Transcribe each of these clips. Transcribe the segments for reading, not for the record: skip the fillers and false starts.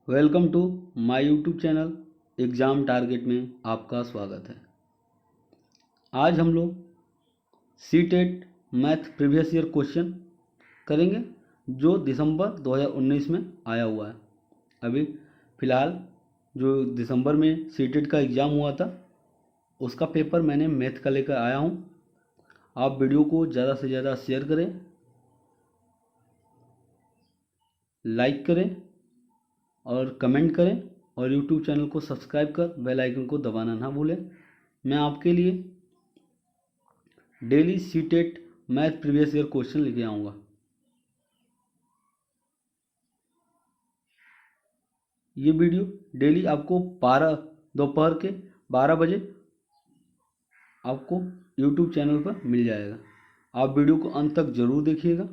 Welcome to my YouTube channel exam target में आपका स्वागत है। आज हम लोग CTET math previous year question करेंगे जो दिसंबर 2019 में आया हुआ है। अभी फ़िलहाल जो दिसंबर में सीटेट का एग्ज़ाम हुआ था उसका पेपर मैंने मैथ का लेकर आया हूँ। आप वीडियो को ज़्यादा से ज़्यादा शेयर करें, लाइक करें और कमेंट करें और यूट्यूब चैनल को सब्सक्राइब कर बेल आइकन को दबाना ना भूलें। मैं आपके लिए daily CTET math previous year question लेके आऊँगा। ये वीडियो डेली आपको दोपहर के 12 बजे आपको यूट्यूब चैनल पर मिल जाएगा। आप वीडियो को अंत तक ज़रूर देखिएगा।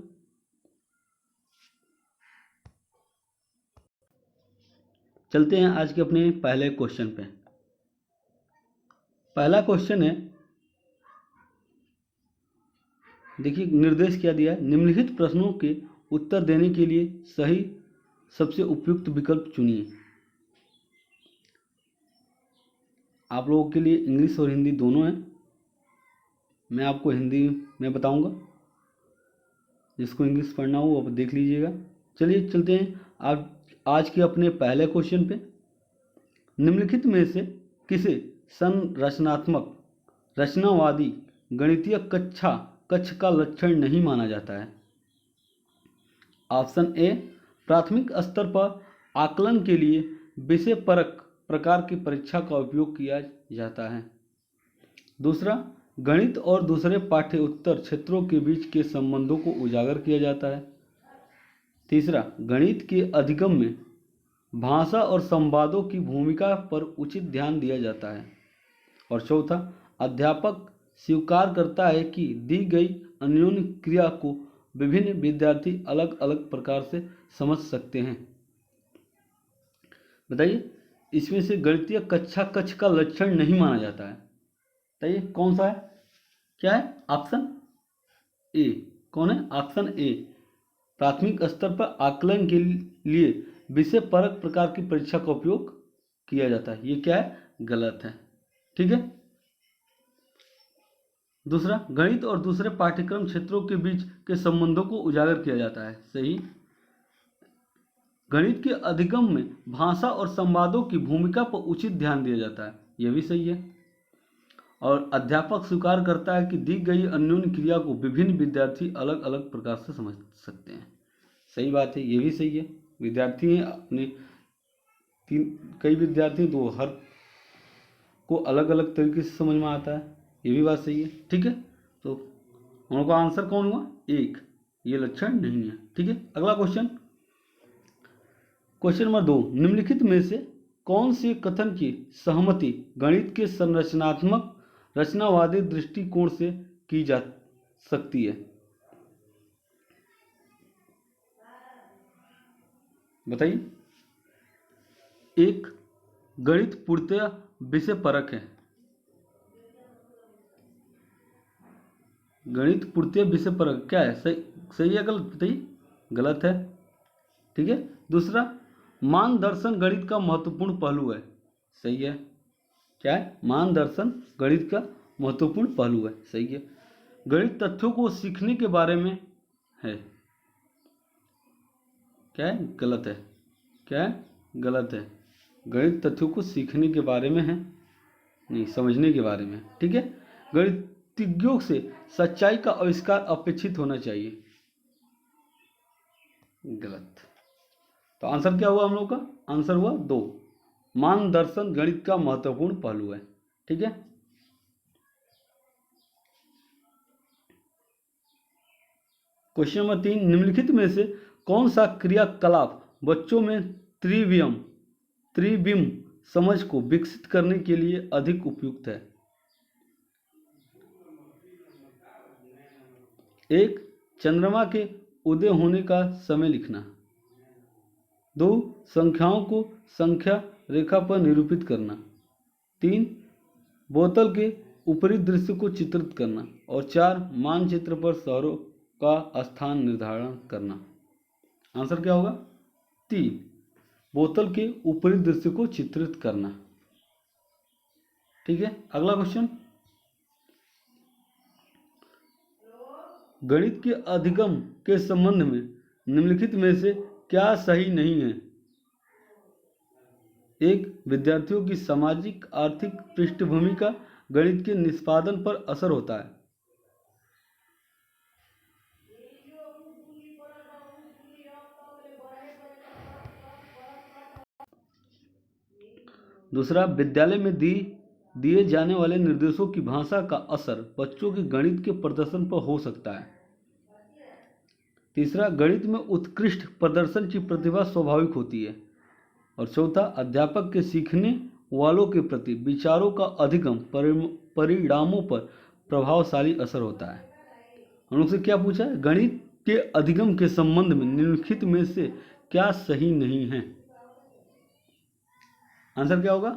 चलते हैं आज के अपने पहले क्वेश्चन पे। पहला क्वेश्चन है, देखिए निर्देश क्या दिया है। निम्नलिखित प्रश्नों के उत्तर देने के लिए सही सबसे उपयुक्त विकल्प चुनिए। आप लोगों के लिए इंग्लिश और हिंदी दोनों हैं। मैं आपको हिंदी में बताऊंगा, जिसको इंग्लिश पढ़ना हो वो आप देख लीजिएगा। चलिए चलते हैं आज के अपने पहले क्वेश्चन पे। निम्नलिखित में से किसे संरचनात्मक रचनावादी गणितीय कक्ष का लक्षण नहीं माना जाता है। ऑप्शन ए, प्राथमिक स्तर पर आकलन के लिए विषय परक प्रकार की परीक्षा का उपयोग किया जाता है। दूसरा, गणित और दूसरे पाठ्योत्तर क्षेत्रों के बीच के संबंधों को उजागर किया जाता है। तीसरा, गणित के अधिगम में भाषा और संवादों की भूमिका पर उचित ध्यान दिया जाता है। और चौथा, अध्यापक स्वीकार करता है कि दी गई अन्योन्य क्रिया को विभिन्न विद्यार्थी अलग अलग प्रकार से समझ सकते हैं। बताइए, इसमें से गणितीय कक्ष का लक्षण नहीं माना जाता है। बताइए कौन सा है, क्या है? Option A. कौन है? ऑप्शन ए, प्राथमिक स्तर पर आकलन के लिए विषय परक प्रकार की परीक्षा का उपयोग किया जाता है। ये क्या है? गलत है। ठीक है। दूसरा, गणित और दूसरे पाठ्यक्रम क्षेत्रों के बीच के संबंधों को उजागर किया जाता है। सही। गणित के अधिगम में भाषा और संवादों की भूमिका पर उचित ध्यान दिया जाता है। यह भी सही है। और अध्यापक स्वीकार करता है कि दी गई अन्योन्य क्रिया को विभिन्न विद्यार्थी अलग अलग प्रकार से समझ सकते हैं। सही बात है, ये भी सही है। विद्यार्थी हैं अपने कई विद्यार्थी तो हर को अलग अलग तरीके से समझ में आता है। ये भी बात सही है। ठीक है, तो उनका आंसर कौन हुआ? एक। ये लक्षण नहीं है। ठीक है। अगला क्वेश्चन, क्वेश्चन नंबर 2, निम्नलिखित में से कौन से कथन की सहमति गणित के संरचनात्मक रचनावादी दृष्टिकोण से की जा सकती है? बताइए। एक, गणित पूर्णतः विषय परक है। गणित पूर्णतः विषय परक क्या है? सही है गलत? बताइए। गलत है। ठीक है। दूसरा, मानदर्शन गणित का महत्वपूर्ण पहलू है। सही है। क्या है? मानदर्शन गणित का महत्वपूर्ण पहलू है। सही है। गणित तथ्यों को सीखने के बारे में है। क्या है? गलत है। क्या है? गलत है। गणित तथ्यों को सीखने के बारे में है, नहीं समझने के बारे में। ठीक है। गणितज्ञों से सच्चाई का आविष्कार अपेक्षित होना चाहिए। गलत। तो आंसर क्या हुआ हम लोग का? आंसर हुआ 2, मानदर्शन गणित का महत्वपूर्ण पहलू है। ठीक है। क्वेश्चन नंबर 3, निम्नलिखित में से कौन सा क्रियाकलाप बच्चों में त्रिविम समझ को विकसित करने के लिए अधिक उपयुक्त है? एक, चंद्रमा के उदय होने का समय लिखना। 2, संख्याओं को संख्या रेखा पर निरूपित करना। 3, बोतल के ऊपरी दृश्य को चित्रित करना। और 4, मानचित्र पर शहरों का स्थान निर्धारण करना। आंसर क्या होगा? 3। बोतल के ऊपरी दृश्य को चित्रित करना। ठीक है, अगला क्वेश्चन, गणित के अधिगम के संबंध में निम्नलिखित में से क्या सही नहीं है? एक, विद्यार्थियों की सामाजिक आर्थिक पृष्ठभूमि का गणित के निष्पादन पर असर होता है। दूसरा, विद्यालय में दिए जाने वाले निर्देशों की भाषा का असर बच्चों के गणित के प्रदर्शन पर हो सकता है। तीसरा, गणित में उत्कृष्ट प्रदर्शन की प्रतिभा स्वाभाविक होती है। और चौथा, अध्यापक के सीखने वालों के प्रति विचारों का अधिगम परिणामों पर प्रभावशाली असर होता है। हम लोग से क्या पूछा है? गणित के अधिगम के संबंध में निम्नलिखित में से क्या सही नहीं है? आंसर क्या होगा?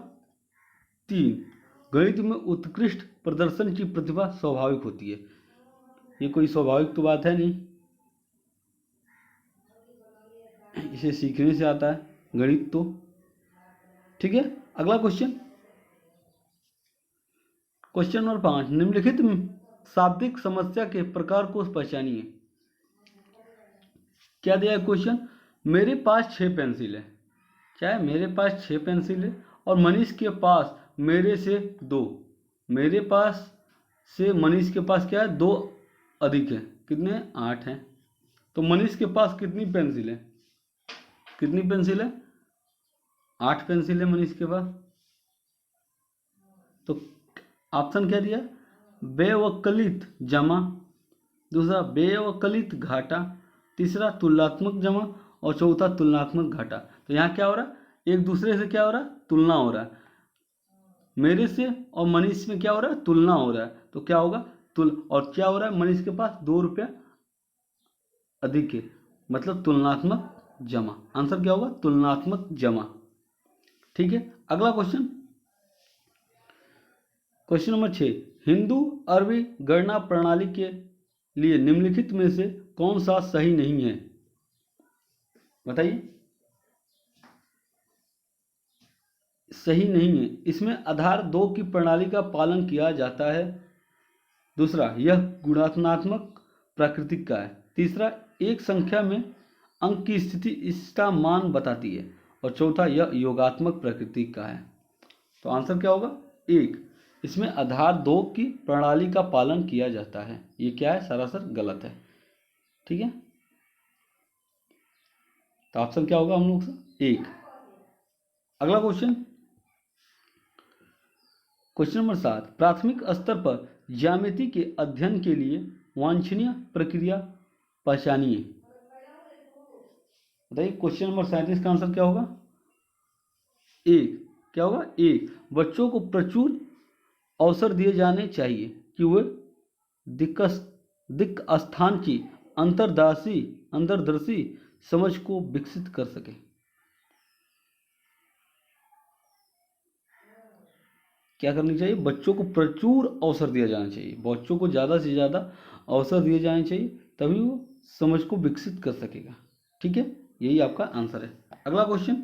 3, गणित में उत्कृष्ट प्रदर्शन की प्रतिभा स्वाभाविक होती है। ये कोई स्वाभाविक तो बात है नहीं, इसे सीखने से आता है गणित तो। ठीक है, अगला क्वेश्चन, क्वेश्चन नंबर 5, निम्नलिखित में शाब्दिक समस्या के प्रकार को पहचानिए। क्या दिया है क्वेश्चन? मेरे पास 6 पेंसिल है। क्या है? मेरे पास 6 पेंसिल है और मनीष के पास मेरे से 2। मेरे पास से मनीष के पास क्या है? 2 अधिक है। कितने? 8 है। तो मनीष के पास कितनी पेंसिल है? कितनी पेंसिल है? 8 पेंसिल है मनीष के पास। तो ऑप्शन क्या दिया? व्यवकलित जमा, दूसरा व्यवकलित घाटा, तीसरा तुलनात्मक जमा और चौथा तुलनात्मक घाटा। तो यहाँ क्या हो रहा है? एक दूसरे से क्या हो रहा है? तुलना हो रहा है। मेरे से और मनीष में क्या हो रहा है? तुलना हो रहा है। तो क्या होगा? और क्या हो रहा है? मनीष के पास 2 रुपया अधिक है, मतलब तुलनात्मक जमा। आंसर क्या होगा? तुलनात्मक जमा। ठीक है, अगला क्वेश्चन, क्वेश्चन नंबर 6, हिंदू अरबी गणना प्रणाली के लिए निम्नलिखित में से कौन सा सही नहीं है? बताइए। सही नहीं है, इसमें आधार 2 की प्रणाली का पालन किया जाता है। दूसरा, यह गुणात्मक प्रकृति का है। तीसरा, एक संख्या में अंक की स्थिति इसका मान बताती है। और चौथा, यह योगात्मक प्रकृति का है। तो आंसर क्या होगा? 1, इसमें आधार 2 की प्रणाली का पालन किया जाता है। ये क्या है? सरासर गलत है। ठीक है, तो ऑप्शन क्या होगा हम लोग से? 1। अगला क्वेश्चन, क्वेश्चन नंबर 7, प्राथमिक स्तर पर ज्यामिति के अध्ययन के लिए वांछनीय प्रक्रिया पहचानिए। बताइए, क्वेश्चन नंबर 37 का आंसर क्या होगा? 1, क्या होगा? 1, बच्चों को प्रचुर अवसर दिए जाने चाहिए कि वे दिक् स्थान की अंतर्दर्शी समझ को विकसित कर सके। क्या करनी चाहिए? बच्चों को प्रचुर अवसर दिया जाना चाहिए। बच्चों को ज़्यादा से ज़्यादा अवसर दिए जाने चाहिए, तभी वो समझ को विकसित कर सकेगा। ठीक है, यही आपका आंसर है। अगला क्वेश्चन,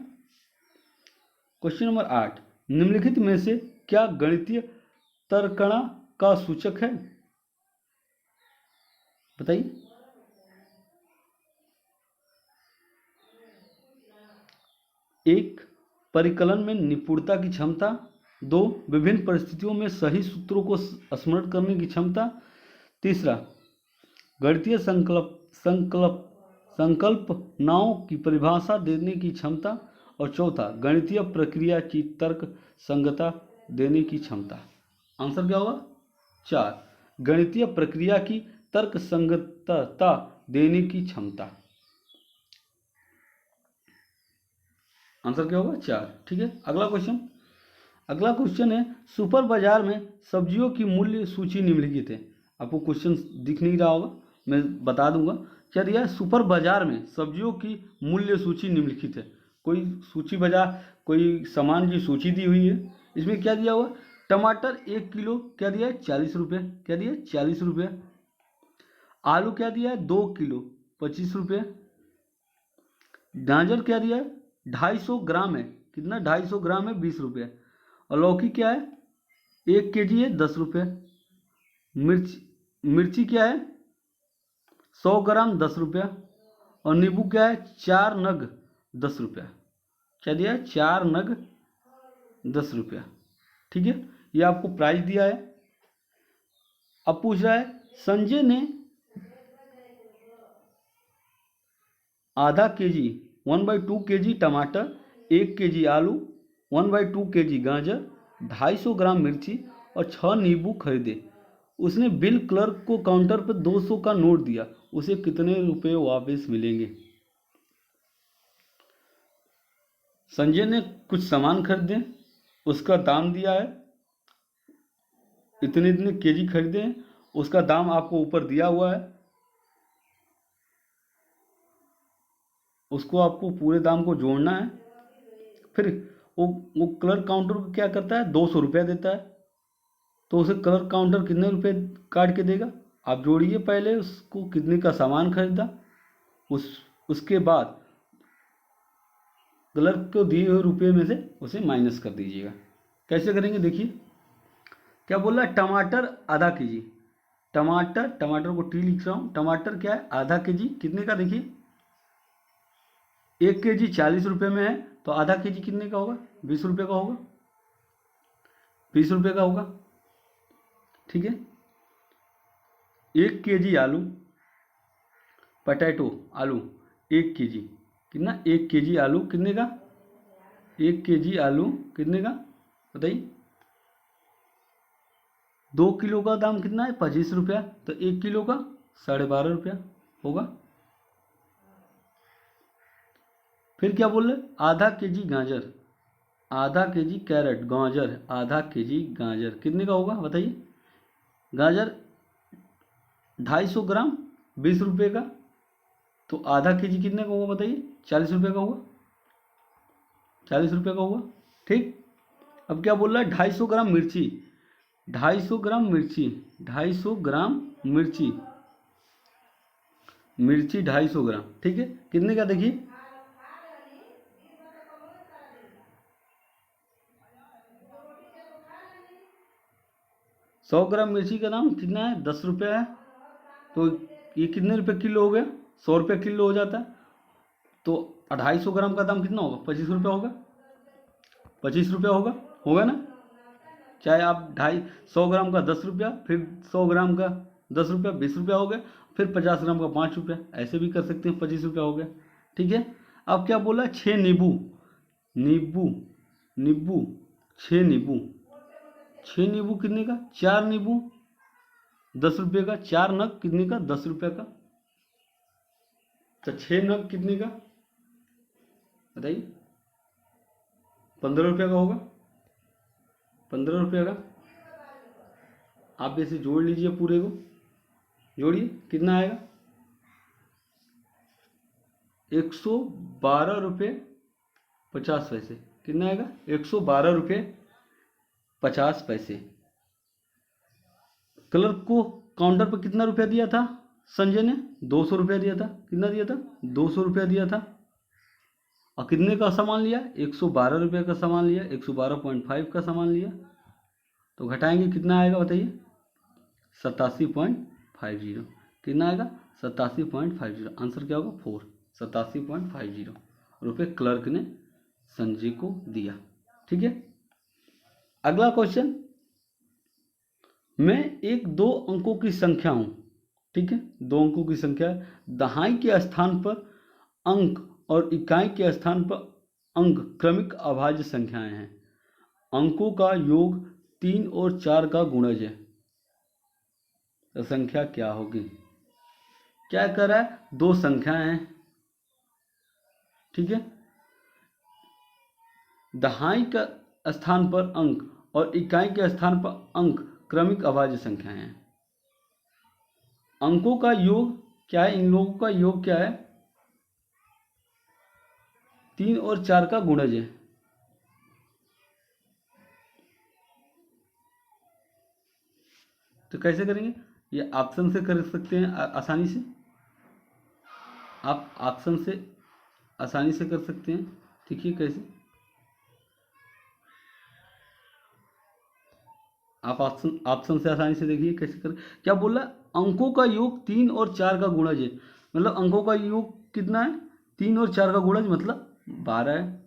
क्वेश्चन नंबर 8, निम्नलिखित में से क्या गणितीय तर्कणा का सूचक है? बताइए। 1, परिकलन में निपुणता की क्षमता। 2, विभिन्न परिस्थितियों में सही सूत्रों को स्मरण करने की क्षमता। तीसरा, गणितीय संकल्पनाओं की परिभाषा देने की क्षमता। और चौथा, गणितीय प्रक्रिया की तर्क संगता देने की क्षमता। आंसर क्या होगा? 4, गणितीय प्रक्रिया की तर्क संगतता देने की क्षमता। आंसर क्या होगा? 4। ठीक है, अगला क्वेश्चन है, सुपर बाजार में सब्जियों की मूल्य सूची निम्नलिखित है। आपको क्वेश्चन दिख नहीं रहा होगा, मैं बता दूंगा। क्या दिया है? सुपर बाजार में सब्जियों की मूल्य सूची निम्नलिखित है। कोई सामान की सूची दी हुई है। इसमें क्या दिया हुआ? टमाटर 1 किलो क्या दिया है? 40 रुपये। क्या दिया है? 40 रुपये। आलू क्या दिया है? 2 किलो 25 रुपये। गाजर क्या दिया है? 250 ग्राम है, कितना 250 ग्राम है 20 रुपये। और लौकी क्या है 1 kg है 10 रुपये। मिर्ची क्या है 100 ग्राम 10 रुपया। और नींबू क्या है 4 नग 10 रुपया। क्या दिया है 4 नग 10 रुपया। ठीक है, ये आपको प्राइस दिया है। अब पूछ रहा है संजय ने ½ kg 1/2 kg टमाटर, 1 kg आलू, 1/2 kg गाजर, 250 ग्राम मिर्ची और 6 नींबू खरीदे। उसने बिल क्लर्क को काउंटर पर 200 का नोट दिया, उसे कितने रुपए वापस मिलेंगे। संजय ने कुछ सामान खरीदे, उसका दाम दिया है, इतने इतने केजी खरीदे, उसका दाम आपको ऊपर दिया हुआ है। उसको आपको पूरे दाम को जोड़ना है। फिर वो क्लर्क काउंटर को क्या करता है 200 रुपया देता है। तो उसे क्लर्क काउंटर कितने रुपए काट के देगा, आप जोड़िए पहले उसको कितने का सामान खरीदा, उसके बाद क्लर्क को दिए हुए रुपये में से उसे माइनस कर दीजिएगा। कैसे करेंगे देखिए, क्या बोल रहा है टमाटर ½ kg। टमाटर को टी लिख रहा हूँ। टमाटर क्या है ½ kg कितने का, देखिए 1 kg 40 रुपये में है, तो ½ kg कितने का होगा 20 रुपये का होगा, 20 रुपये का होगा। ठीक है, 1 kg आलू, पटैटो आलू 1 kg, कितना 1 kg आलू कितने का, 1 kg आलू कितने का बताइए। 2 किलो का दाम कितना है 25 रुपया, तो 1 किलो का 12.5 रुपया होगा। फिर क्या बोल रहे ½ kg गाजर, ½ kg कैरेट गाजर, ½ kg गाजर कितने का होगा बताइए। गाजर 250 ग्राम 20 रुपये का, तो ½ kg कितने का होगा बताइए 40 रुपये का होगा, 40 रुपये का होगा। ठीक, अब क्या बोल रहा है 250 ग्राम मिर्ची, 250 ग्राम मिर्ची, 250 ग्राम मिर्ची, मिर्ची 250 ग्राम, ठीक है कितने का देखिए 100 ग्राम मिर्ची का दाम कितना है 10 रुपये है, तो ये कितने रुपये किलो हो गया 100 रुपये किलो हो जाता है। तो 250 ग्राम का दाम कितना होगा 25 रुपये होगा, 25 रुपये होगा ना। चाहे आप 250 ग्राम का 10 रुपया, फिर 100 ग्राम का 10 रुपया 20 रुपया हो गया, फिर 50 ग्राम का 5 रुपया, ऐसे भी कर सकते हैं 25 रुपया हो गया। ठीक है, अब क्या बोला 6 नींबू, नींबू 6 नींबू, 6 नींबू कितने का 4 नींबू 10 रुपये का, 4 नग कितने का 10 रुपये का, तो 6 नग कितने का बताइए 15 रुपये का होगा, 15 रुपये का। आप इसे जोड़ लीजिए, पूरे को जोड़िए कितना आएगा 112 रुपये 50 पैसे, कितना आएगा 112 रुपये 50 पैसे। क्लर्क को काउंटर पर कितना रुपया दिया था संजय ने 200 रुपया दिया था, कितना दिया था 200 रुपया दिया था। और कितने का सामान लिया 112 रुपये का सामान लिया, 112.5 का सामान लिया, तो घटाएंगे कितना आएगा बताइए 87.50, कितना आएगा 87.50। आंसर क्या होगा 4, 87.50 रुपये क्लर्क ने संजय को दिया। ठीक है, अगला क्वेश्चन, मैं एक 2 अंकों की संख्या हूं, ठीक है 2 अंकों की संख्या, दहाई के स्थान पर अंक और इकाई के स्थान पर अंक क्रमिक अभाज्य संख्याएं हैं। अंकों का योग 3 और 4 का गुणज है, तो संख्या क्या होगी। क्या कर रहा है 2 संख्याएं हैं, ठीक है, दहाई का स्थान पर अंक और इकाई के स्थान पर अंक क्रमिक अभाज्य संख्याएं हैं। अंकों का योग क्या है, इन लोगों का योग क्या है 3 और 4 का गुणज है। तो कैसे करेंगे, ये ऑप्शन से कर सकते हैं आसानी से, आप ऑप्शन से आसानी से कर सकते हैं। देखिए कैसे, आप ऑप्शन ऑप्शन से आसानी से देखिए कैसे कर। क्या बोल रहा है, अंकों का योग 3 और 4 का गुणज है। मतलब अंकों का योग कितना है, 3 और 4 का गुणज मतलब 12 है।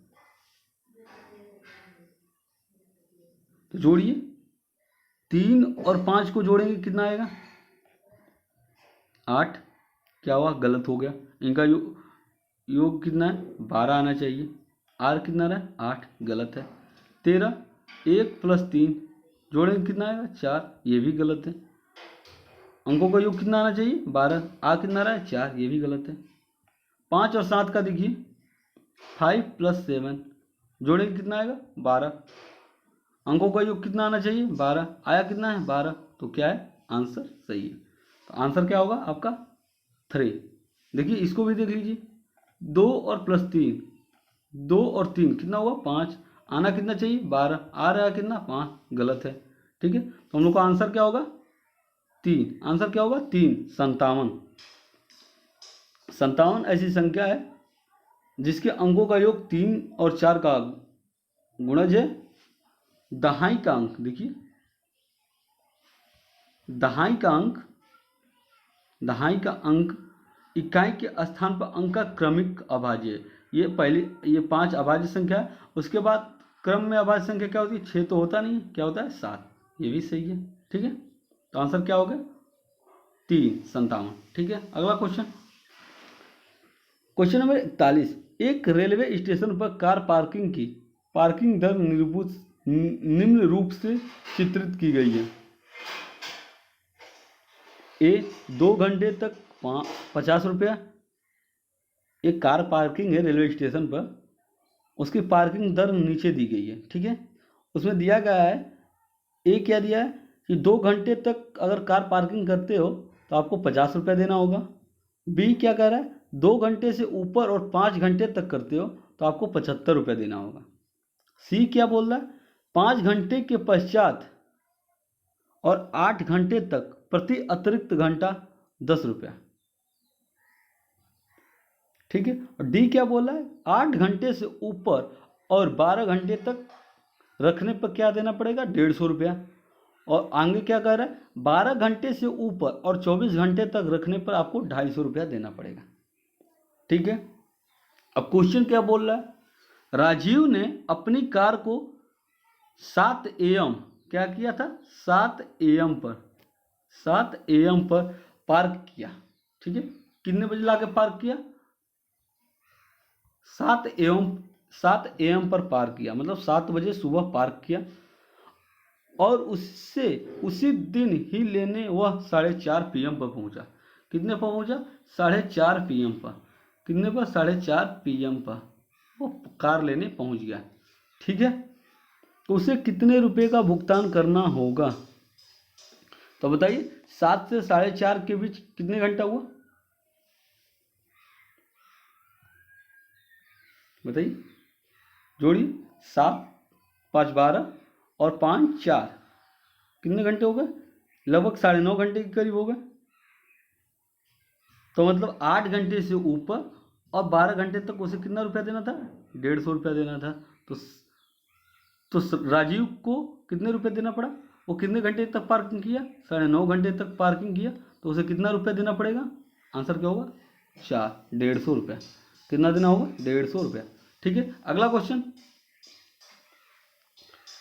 तो जोड़िए, 3 और 5 को जोड़ेंगे कितना आएगा, 8। क्या हुआ, गलत हो गया। इनका योग कितना है, 12 आना चाहिए। आर कितना रहा है, 8, गलत है। 13, 1 + 3 जोड़ेंगे कितना आएगा, 4, ये भी गलत है। अंकों का योग कितना आना चाहिए, 12, आ कितना रहा है, 4, ये भी गलत है। 5 और 7 का देखिए, 5 + 7 जोड़ेंगे कितना आएगा, 12। अंकों का योग कितना आना चाहिए, 12, आया कितना है, 12। तो क्या है, आंसर सही है। तो आंसर क्या होगा आपका, 3। देखिए इसको भी देख लीजिए, 2 और +3, 2 और 3 कितना हुआ, 5, आना कितना चाहिए, 12, आ रहा है कितना, 5, गलत है। ठीक है, तो हम लोग का आंसर क्या होगा, 3। आंसर क्या होगा, 3, 57। 57 ऐसी संख्या है जिसके अंकों का योग 3 और 4 का गुणज है। दहाई का अंक देखिए, दहाई का अंक, दहाई का अंक इकाई के स्थान पर अंक का क्रमिक अभाज्य है। ये पहली, ये 5 अभाज्य संख्या है। उसके बाद क्रम में अभाज्य संख्या क्या होती है, 6 तो होता नहीं है, क्या होता है, 7। ये भी सही है। ठीक है, तो आंसर क्या हो गया, 3, 57। ठीक है, अगला क्वेश्चन, क्वेश्चन नंबर 41। एक रेलवे स्टेशन पर कार पार्किंग की पार्किंग दर निम्न रूप से चित्रित की गई है। ए 2 घंटे तक 50 रुपया। एक कार पार्किंग है रेलवे स्टेशन पर, उसकी पार्किंग दर नीचे दी गई है। ठीक है, उसमें दिया गया है, ए क्या दिया है कि 2 घंटे तक अगर कार पार्किंग करते हो तो आपको 50 रुपया देना होगा। बी क्या कह रहा है, 2 घंटे से ऊपर और 5 घंटे तक करते हो तो आपको 75 रुपया देना होगा। सी क्या बोल रहा है, 5 घंटे के पश्चात और 8 घंटे तक प्रति अतिरिक्त घंटा 10 रुपया। ठीक है, और डी क्या बोला है, 8 घंटे से ऊपर और 12 घंटे तक रखने पर क्या देना पड़ेगा, 150 रुपया। और आगे क्या कह रहा है, 12 घंटे से ऊपर और 24 घंटे तक रखने पर आपको 250 रुपया देना पड़ेगा। ठीक है, अब क्वेश्चन क्या बोल रहा है, राजीव ने अपनी कार को 7 AM क्या किया था, 7 AM पर पार्क किया। ठीक है, कितने बजे लाके पार्क किया, 7 AM पर पार्क किया, मतलब 7 बजे सुबह पार्क किया। और उससे उसी दिन ही लेने वह 4:30 PM पर पहुंचा। कितने पर पहुंचा, 4:30 PM पर। कितने पर, 4:30 PM पर वो कार लेने पहुंच गया। ठीक है, तो उसे कितने रुपए का भुगतान करना होगा, तो बताइए 7 से 4:30 के बीच कितने घंटा हुआ, बताइए, जोड़िए, 7, 5, 12 और 5, 4, कितने घंटे हो गए, लगभग 9.5 घंटे के करीब हो गए। तो मतलब 8 घंटे से ऊपर और 12 घंटे तक उसे कितना रुपया देना था, 150 रुपया देना था। तो राजीव को कितने रुपए देना पड़ा, वो कितने घंटे तक पार्किंग किया, 9.5 घंटे तक पार्किंग किया, तो उसे कितना रुपया देना पड़ेगा, आंसर क्या होगा, 4, 150 रुपया। कितना देना होगा, 150 रुपया। ठीक है, अगला क्वेश्चन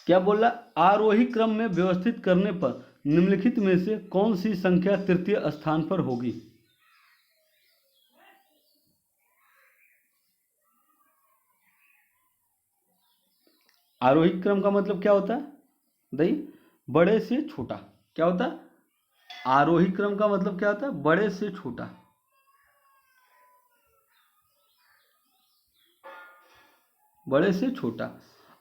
क्या बोल रहा है, आरोही क्रम में व्यवस्थित करने पर निम्नलिखित में से कौन सी संख्या तृतीय स्थान पर होगी। आरोही क्रम का मतलब क्या होता है, बताइए, बड़े से छोटा। क्या होता है, आरोही क्रम का मतलब क्या होता है, बड़े से छोटा। बड़े से छोटा।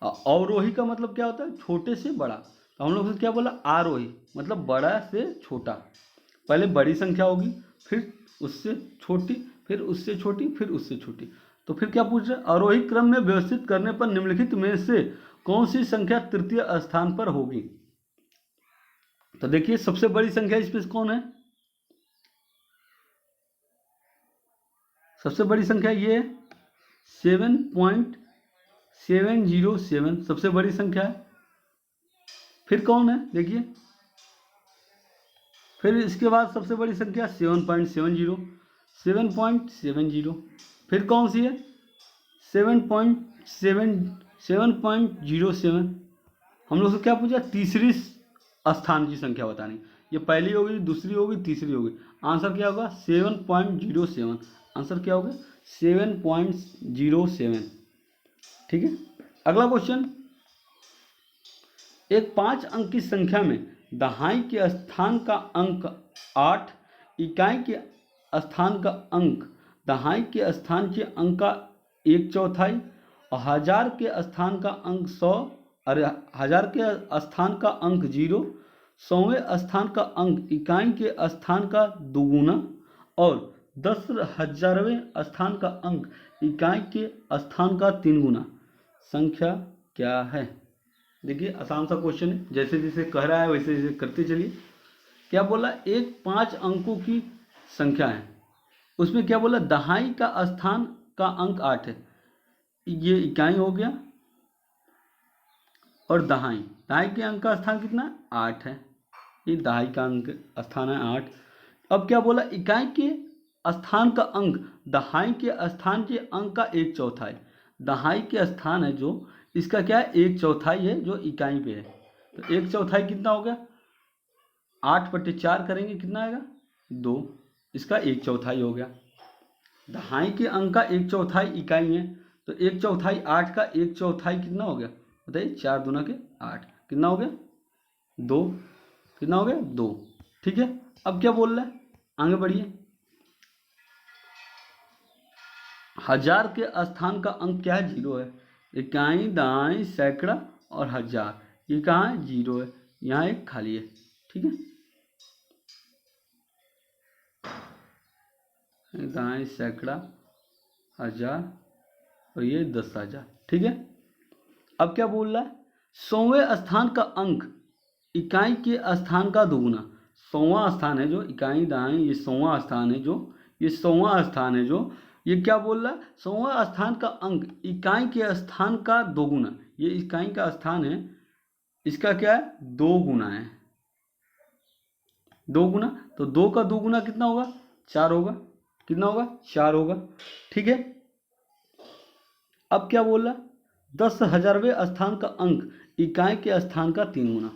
अवरोही का मतलब क्या होता है, छोटे से बड़ा। तो हम लोग से क्या बोला, आरोही मतलब बड़ा से छोटा। पहले बड़ी संख्या होगी, फिर उससे छोटी, फिर उससे छोटी, फिर उससे छोटी। तो फिर क्या पूछ रहे हैं, आरोही क्रम में व्यवस्थित करने पर निम्नलिखित में से कौन सी संख्या तृतीय स्थान पर होगी। तो देखिए सबसे बड़ी संख्या इसमें कौन है, सबसे बड़ी संख्या ये है 7.8 707 सबसे बड़ी संख्या है। फिर कौन है देखिए, फिर इसके बाद सबसे बड़ी संख्या 7.70, 7.70। फिर कौन सी है 7.07। हम लोग से क्या पूछा, तीसरी स्थान की संख्या बतानी। ये पहली होगी, दूसरी होगी, तीसरी होगी। आंसर क्या होगा 7.07। आंसर क्या होगा 7.07। ठीक है। अगला क्वेश्चन, एक 5 अंक की संख्या में दहाई के स्थान का अंक 8, इकाई के स्थान का अंक दहाई के स्थान के अंक का 1/4 और हजार के स्थान का अंक 100, अरे हजार के स्थान का अंक 0, 100वें स्थान का अंक इकाई के स्थान का 2 गुना और 10,000वें स्थान का अंक इकाई के स्थान का 3 गुना संख्या क्या है। देखिए आसान सा क्वेश्चन है, जैसे जैसे कह रहा है वैसे वैसे करते चलिए। क्या बोला, एक 5 अंकों की संख्या है, उसमें क्या बोला दहाई का स्थान का अंक 8 है। ये इकाई हो गया और दहाई, दहाई के अंक का स्थान कितना 8 है। ये दहाई का अंक स्थान है 8। अब क्या बोला, इकाई के स्थान का अंक दहाई के स्थान के अंक का 1/4। दहाई के स्थान है जो, इसका क्या है 1/4 है जो इकाई पे है। तो 1/4 कितना हो गया, 8/4 करेंगे कितना आएगा 2, इसका 1/4 हो गया। दहाई के अंक का 1/4 इकाई है, तो 1/4 8 का 1/4 कितना हो गया बताइए, 4 दूना के 8, कितना हो गया 2, कितना हो गया 2। ठीक है। अब क्या बोल रहा है, आगे बढ़िए। हजार के स्थान का अंक क्या है 0 है। इकाई, दहाई, सैकड़ा और हजार, ये कहाँ है 0 है, यहाँ एक खाली है। ठीक है, दहाई, सैकड़ा, हजार और ये 10,000। ठीक है। अब क्या बोल रहा है, 100वें स्थान का अंक इकाई के स्थान का 2 गुना। 100वां स्थान है जो इकाई, दहाई, ये 100वां स्थान है जो, ये 100वां स्थान है जो, ये क्या बोल रहा है 100वां स्थान का अंक इकाई के स्थान का 2 गुना। ये इकाई का स्थान है, इसका क्या है 2 गुना है, 2 गुना। तो 2 का 2 गुना कितना होगा 4 होगा, कितना होगा 4 होगा। ठीक है। अब क्या बोल रहा, 10,000वें स्थान का अंक इकाई के स्थान का 3 गुना।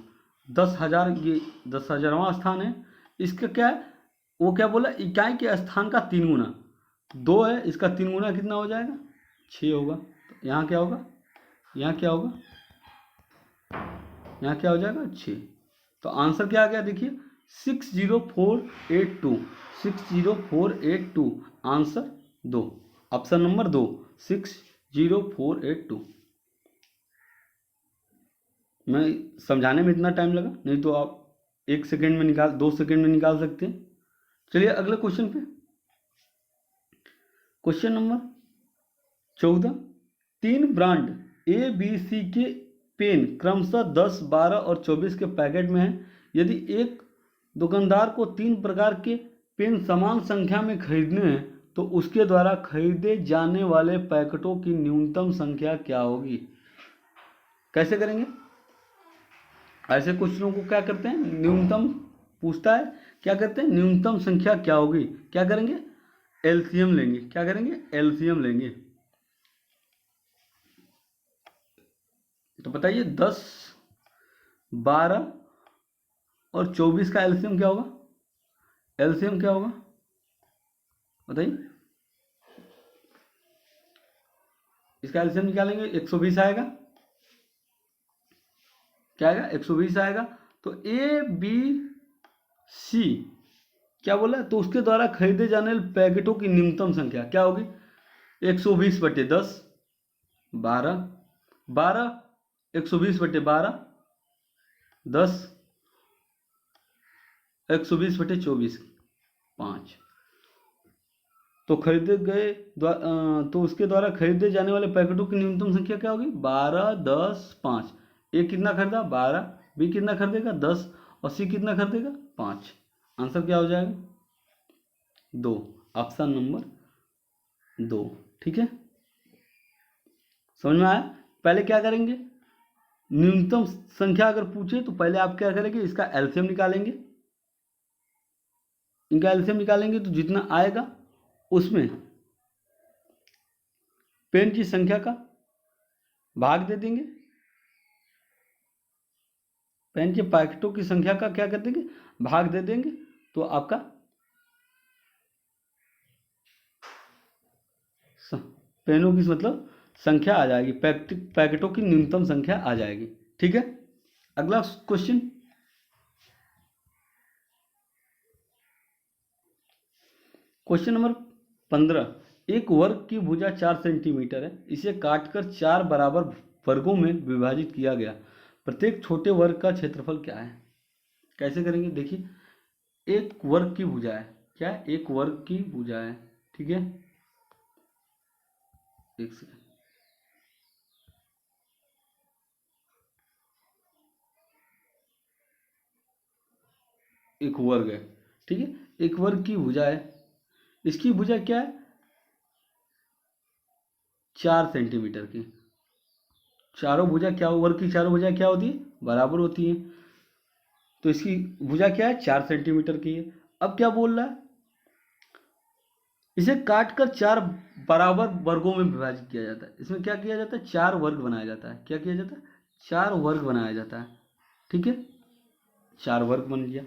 10,000, ये 10,000वां स्थान है, इसका क्या है, वो क्या बोला इकाई के स्थान का 3 गुना। 2 है, इसका 3 गुना कितना हो जाएगा 6 होगा। तो यहाँ क्या होगा, यहाँ क्या होगा, यहाँ क्या हो जाएगा 6। तो आंसर क्या आ गया देखिए 60482, 60482 आंसर 2, ऑप्शन नंबर 2 60482। मैं समझाने में इतना टाइम लगा, नहीं तो आप 1 सेकेंड में निकाल, 2 सेकेंड में निकाल सकते हैं। चलिए अगले क्वेश्चन पे, question number 14। 3 brand A B C के पेन क्रमशः 10, 12 और 24 के पैकेट में हैं। यदि एक दुकानदार को 3 प्रकार के पेन समान संख्या में खरीदने हैं तो उसके द्वारा खरीदे जाने वाले पैकेटों की न्यूनतम संख्या क्या होगी। कैसे करेंगे, ऐसे क्वेश्चनों को क्या करते हैं, न्यूनतम पूछता है, क्या करते हैं न्यूनतम संख्या क्या होगी, क्या करेंगे एलसीएम लेंगे। क्या करेंगे एलसीएम लेंगे। तो बताइए 10, 12 और 24 का एलसीएम क्या होगा, एलसीएम क्या होगा बताइए। इसका एलसीएम निकालेंगे 120 आएगा, क्या आएगा 120 आएगा। तो ए बी सी क्या बोला, तो उसके द्वारा खरीदे जाने वाले पैकेटों की न्यूनतम संख्या क्या होगी 120/10, 12, 120/12, 10, 120/24, 5। तो खरीदे गए तो उसके द्वारा खरीदे जाने वाले पैकेटों की न्यूनतम संख्या क्या होगी 12, 10, 5। ए कितना खरीदा 12, बी कितना खरीदेगा 10 और सी कितना खरीदेगा 5। आंसर क्या हो जाएगा 2, ऑप्शन नंबर 2। ठीक है, समझ में आया। पहले क्या करेंगे, न्यूनतम संख्या अगर पूछे तो पहले आप क्या करेंगे, इसका एलसीएम निकालेंगे। इनका एलसीएम निकालेंगे तो जितना आएगा उसमें पेन की संख्या का भाग दे देंगे, पेन के पैकेटों की संख्या का क्या कर देंगे, भाग दे देंगे। तो आपका पेनों की मतलब संख्या आ जाएगी, पैकेटों की न्यूनतम संख्या आ जाएगी। ठीक है, अगला क्वेश्चन, क्वेश्चन नंबर 15। एक वर्ग की भुजा 4 सेंटीमीटर है, इसे काटकर 4 बराबर वर्गों में विभाजित किया गया, प्रत्येक छोटे वर्ग का क्षेत्रफल क्या है। कैसे करेंगे, देखिए, एक वर्ग की भुजा है, क्या है, एक वर्ग की भुजा है। ठीक है, एक सेकंड, एक वर्ग है, ठीक है, एक वर्ग की भुजा है, इसकी भुजा क्या है, 4 सेंटीमीटर की। चारों भुजा क्या, वर्ग की चारों भुजा क्या होती है, बराबर होती है। तो इसकी भुजा क्या है, 4 सेंटीमीटर की है। अब क्या बोल रहा है, इसे काटकर 4 बराबर वर्गों में विभाजित किया जाता है। इसमें क्या किया जाता है, 4 वर्ग बनाया जाता है। क्या किया जाता है, 4 वर्ग बनाया जाता है। ठीक है, 4 वर्ग बन गया,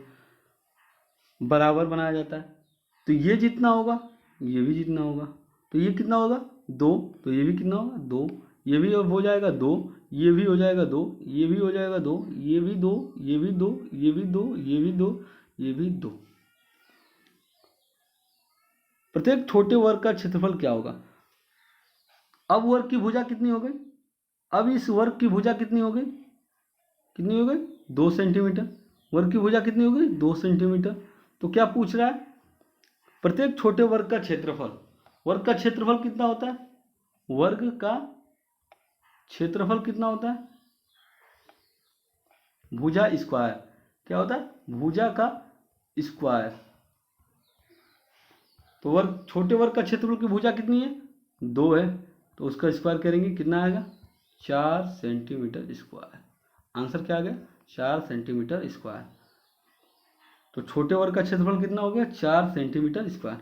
बराबर बनाया जाता है। तो ये जितना होगा ये भी जितना होगा, तो ये कितना होगा 2, तो ये भी कितना होगा 2, ये भी हो जाएगा 2, ये भी हो जाएगा 2, ये भी हो जाएगा 2, ये भी 2, ये भी 2, ये भी 2, ये भी 2, ये भी 2। प्रत्येक छोटे वर्ग का क्षेत्रफल क्या होगा। अब वर्ग की भुजा कितनी हो गई, अब इस वर्ग की भुजा कितनी हो गई, कितनी हो गई 2 सेंटीमीटर। वर्ग की भुजा कितनी हो गई 2 सेंटीमीटर। तो क्या पूछ रहा है, प्रत्येक छोटे वर्ग का क्षेत्रफल, वर्ग का क्षेत्रफल कितना होता है, वर्ग का क्षेत्रफल कितना होता है, भुजा स्क्वायर, क्या होता है, भुजा का स्क्वायर। तो वर्ग, छोटे वर्ग का क्षेत्रफल की भुजा कितनी है 2 है, तो उसका स्क्वायर करेंगे कितना आएगा 4 सेंटीमीटर स्क्वायर। आंसर क्या आ गया 4 सेंटीमीटर स्क्वायर। तो छोटे वर्ग का क्षेत्रफल कितना हो गया 4 सेंटीमीटर स्क्वायर।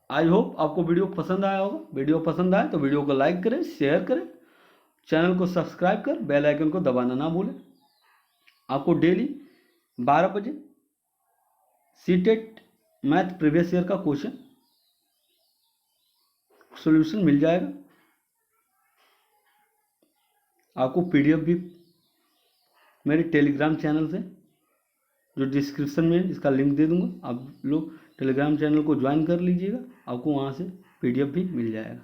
आई होप आपको वीडियो पसंद आया होगा। वीडियो पसंद आए तो वीडियो को लाइक करें, शेयर करें, चैनल को सब्सक्राइब कर बेल आइकन को दबाना ना भूलें। आपको डेली 12 बजे सीटेट मैथ प्रीवियस ईयर का क्वेश्चन सॉल्यूशन मिल जाएगा। आपको पीडीएफ भी मेरे टेलीग्राम चैनल से, जो डिस्क्रिप्शन में इसका लिंक दे दूंगा, आप लोग टेलीग्राम चैनल को ज्वाइन कर लीजिएगा, आपको वहाँ से पीडीएफ भी मिल जाएगा।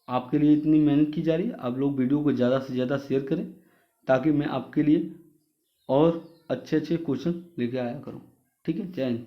आपके लिए इतनी मेहनत की जा रही है, आप लोग वीडियो को ज़्यादा से ज़्यादा शेयर करें ताकि मैं आपके लिए और अच्छे अच्छे क्वेश्चन लेके आया करूँ। ठीक है, जय हिंद।